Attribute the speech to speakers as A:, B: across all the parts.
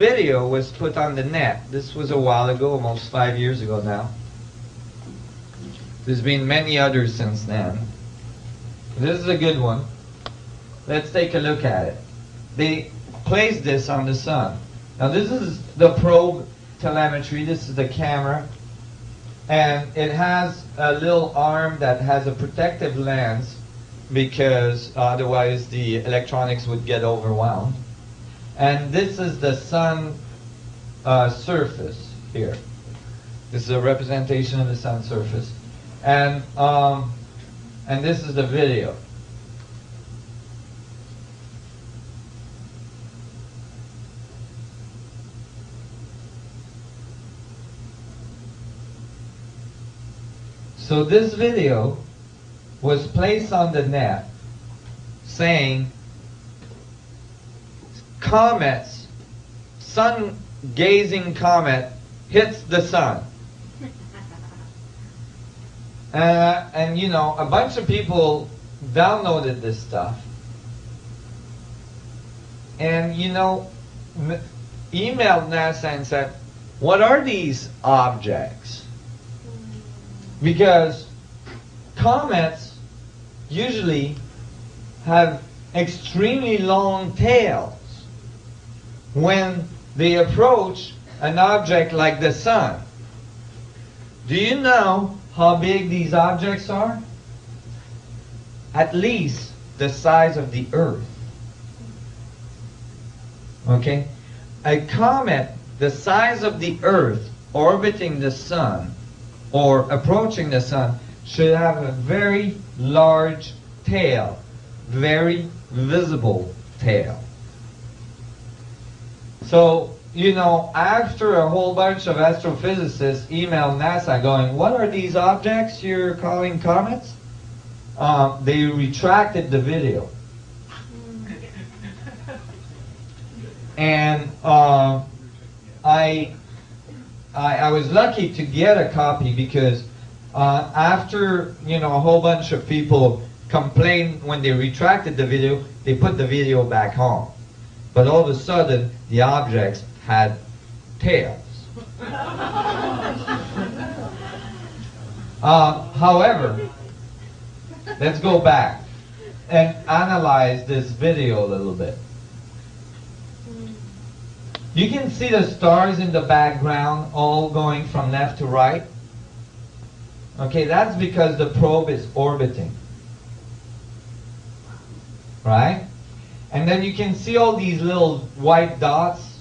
A: Video was put on the net. This was a while ago, almost 5 years ago now. There's been many others since then. This is a good one. Let's take a look at it. They placed this on the sun. Now this is the probe telemetry. This is the camera. And it has a little arm that has a protective lens because otherwise the electronics would get overwhelmed. And this is the sun surface here. This is a representation of the sun surface. And this is the video. So this video was placed on the net saying comets, sun-gazing comet hits the sun. And you know, a bunch of people downloaded this stuff. And you know, emailed NASA and said, what are these objects? Because comets usually have extremely long tails when they approach an object like the sun. Do you know how big these objects are? At least the size of the Earth. Okay? A comet the size of the Earth orbiting the sun or approaching the sun should have a very large tail, very visible tail. So, you know, after a whole bunch of astrophysicists emailed NASA going, what are these objects you're calling comets? They retracted the video. And I was lucky to get a copy because after, you know, a whole bunch of people complained when they retracted the video, they put the video back on. But all of a sudden, the objects had tails. However, let's go back and analyze this video a little bit. You can see the stars in the background all going from left to right. Okay, that's because the probe is orbiting. Right? And then you can see all these little white dots.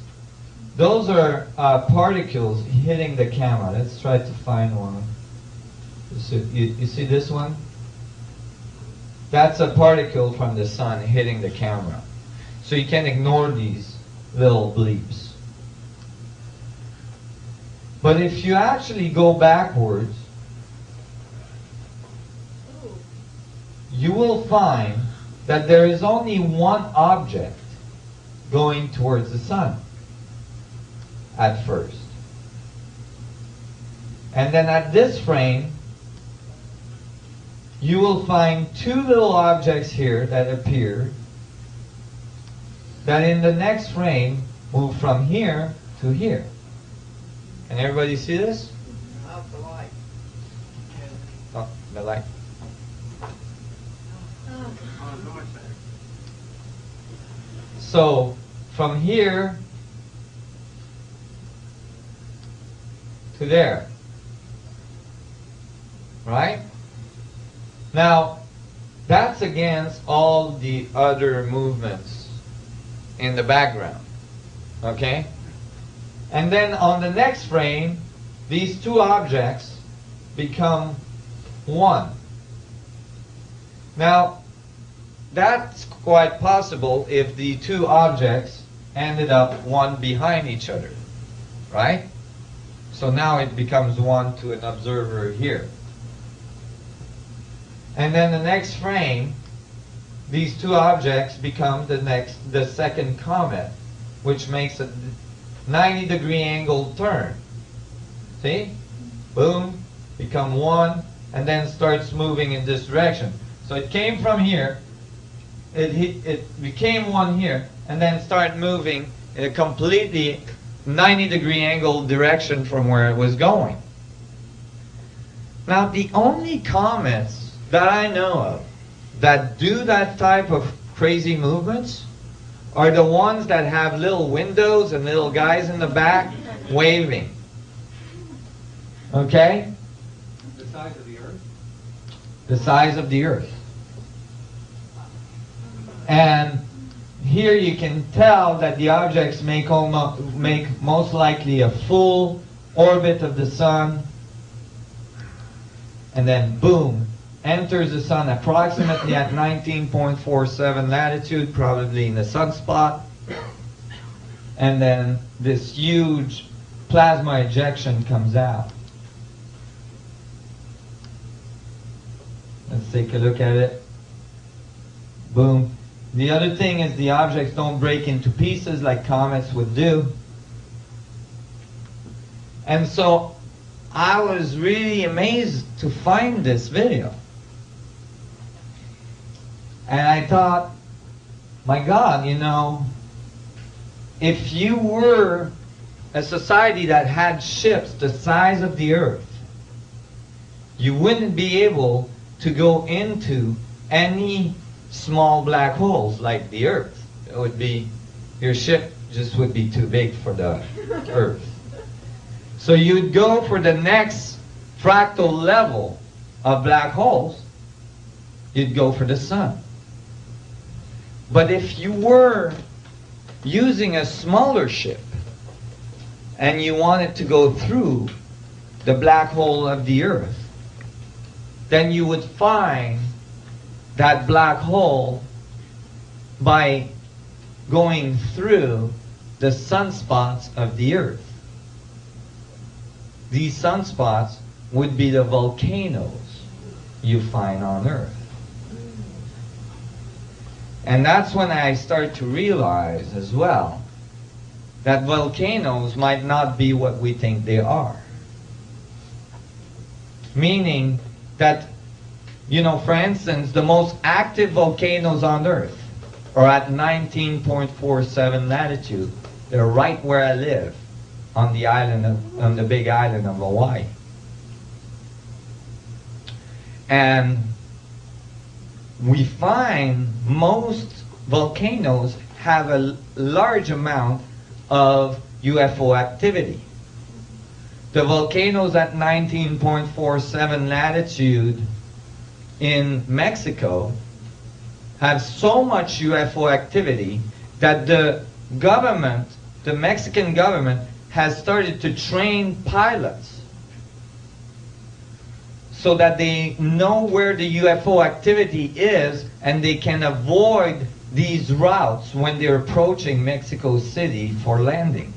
A: Those are particles hitting the camera. Let's try to find one. You see this one? That's a particle from the sun hitting the camera. So you can ignore these little bleeps. But if you actually go backwards, you will find that there is only one object going towards the sun at first. And then at this frame, you will find two little objects here that appear that in the next frame move from here to here. Can everybody see this?
B: The light.
A: Oh, the light. So, from here to there. Right? Now, that's against all the other movements in the background. Okay? And then on the next frame, these two objects become one. Now, that's quite possible if the two objects ended up one behind each other, right? So now it becomes one to an observer here. And then the next frame, these two objects become the second comet, which makes a 90-degree angle turn. See? Boom, become one, and then starts moving in this direction. So it came from here, it became one here, and then started moving in a completely 90-degree angle direction from where it was going. Now, the only comets that I know of that do that type of crazy movements are the ones that have little windows and little guys in the back waving. Okay?
B: The size of the Earth?
A: The size of the Earth. And here you can tell that the objects make most likely a full orbit of the sun, and then boom, enters the sun approximately at 19.47 latitude, probably in the sunspot, and then this huge plasma ejection comes out. Let's take a look at it. Boom. The other thing is the objects don't break into pieces like comets would do. And so I was really amazed to find this video. And I thought, my God, you know, if you were a society that had ships the size of the Earth, you wouldn't be able to go into any small black holes like the Earth. It would be, your ship just would be too big for the Earth. So you'd go for the next fractal level of black holes, you'd go for the sun. But if you were using a smaller ship and you wanted to go through the black hole of the Earth, then you would find that black hole by going through the sunspots of the Earth. These sunspots would be the volcanoes you find on Earth. And that's when I start to realize as well that volcanoes might not be what we think they are. Meaning that, you know, for instance, the most active volcanoes on Earth are at 19.47 latitude. They're right where I live, on the island on the big island of Hawaii. And we find most volcanoes have a large amount of UFO activity. The volcanoes at 19.47 latitude in Mexico have so much UFO activity that the government, the Mexican government, has started to train pilots so that they know where the UFO activity is and they can avoid these routes when they're approaching Mexico City for landing.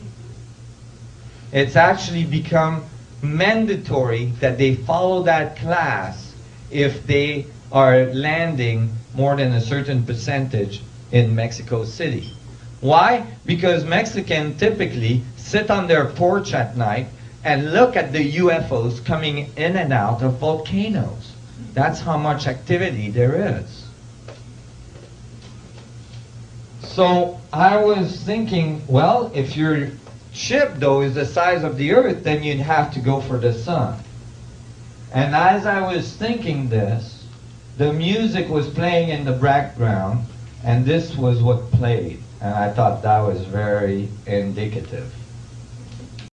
A: It's actually become mandatory that they follow that class if they are landing more than a certain percentage in Mexico City. Why? Because Mexicans typically sit on their porch at night and look at the UFOs coming in and out of volcanoes. That's how much activity there is. So I was thinking, well, if your ship though is the size of the Earth, then you'd have to go for the sun. And as I was thinking this, the music was playing in the background, and this was what played. And I thought that was very indicative.